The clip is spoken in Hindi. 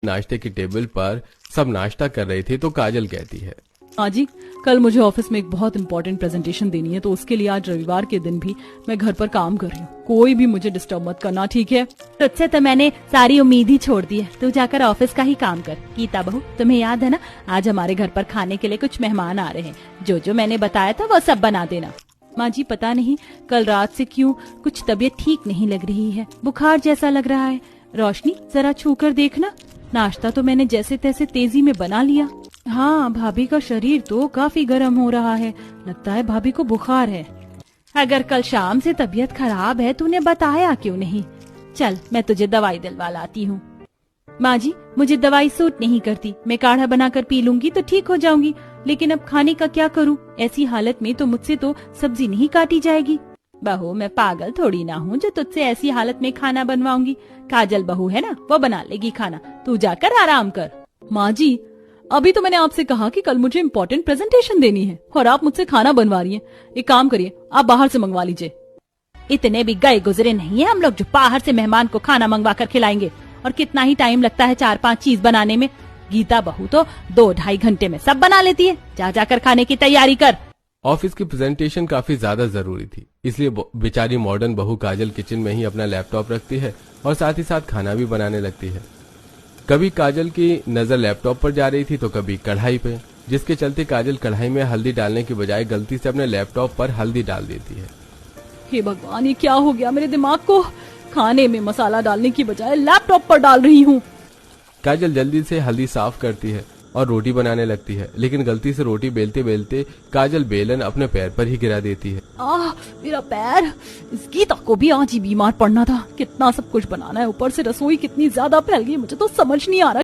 नाश्ते की टेबल पर सब नाश्ता कर रहे थे तो काजल कहती है, हाँ जी, कल मुझे ऑफिस में एक बहुत इंपॉर्टेंट प्रेजेंटेशन देनी है, तो उसके लिए आज रविवार के दिन भी मैं घर पर काम कर रही हूँ। कोई भी मुझे डिस्टर्ब मत करना, ठीक है? तुझसे तो मैंने सारी उम्मीद ही छोड़ दी है, तू जाकर ऑफिस का ही काम कर। गीता बहू, तुम्हें याद है ना, आज हमारे घर पर खाने के लिए कुछ मेहमान आ रहे हैं। जो जो मैंने बताया था वो सब बना देना। माँ जी, पता नहीं कल रात से क्यों कुछ तबीयत ठीक नहीं लग रही है, बुखार जैसा लग रहा है। रोशनी, जरा छू कर देखना। नाश्ता तो मैंने जैसे तैसे तेजी में बना लिया। हाँ, भाभी का शरीर तो काफी गर्म हो रहा है, लगता है भाभी को बुखार है। अगर कल शाम से तबीयत खराब है तूने बताया क्यों नहीं? चल, मैं तुझे दवाई दिलवा लाती हूँ। माँ जी, मुझे दवाई सूट नहीं करती, मैं काढ़ा बनाकर पी लूंगी तो ठीक हो जाऊंगी, लेकिन अब खाने का क्या करूँ? ऐसी हालत में तो मुझसे तो सब्जी नहीं काटी जाएगी। बहू, मैं पागल थोड़ी ना हूँ जो तुझसे ऐसी हालत में खाना बनवाऊंगी। काजल बहू है ना, वो बना लेगी खाना, तू जाकर आराम कर। माँ जी, अभी तो मैंने आपसे कहा कि कल मुझे इम्पोर्टेंट प्रेजेंटेशन देनी है और आप मुझसे खाना बनवा रही हैं। एक काम करिए, आप बाहर से मंगवा लीजिए। इतने भी गए गुजरे नहीं है हम लोग जो बाहर से मेहमान को खाना मंगवा कर खिलाएंगे। और कितना ही टाइम लगता है 4-5 चीज बनाने में। गीता बहू तो 2-2.5 घंटे में सब बना लेती है। जा जाकर खाने की तैयारी कर। ऑफिस की प्रेजेंटेशन काफी ज्यादा जरूरी थी, इसलिए बेचारी मॉडर्न बहू काजल किचन में ही अपना लैपटॉप रखती है और साथ ही साथ खाना भी बनाने लगती है। कभी काजल की नजर लैपटॉप पर जा रही थी तो कभी कढ़ाई पे, जिसके चलते काजल कढ़ाई में हल्दी डालने के बजाय गलती से अपने लैपटॉप पर हल्दी डाल देती है। हे भगवान, ये क्या हो गया मेरे दिमाग को? खाने में मसाला डालने की बजाय लैपटॉप पर डाल रही हूँ। काजल जल्दी से हल्दी साफ करती है और रोटी बनाने लगती है, लेकिन गलती से रोटी बेलते बेलते काजल बेलन अपने पैर पर ही गिरा देती है। मेरा पैर! इस गीता को भी आज ही बीमार पड़ना था। कितना सब कुछ बनाना है, ऊपर से रसोई कितनी ज्यादा फैल गई, मुझे तो समझ नहीं आ रहा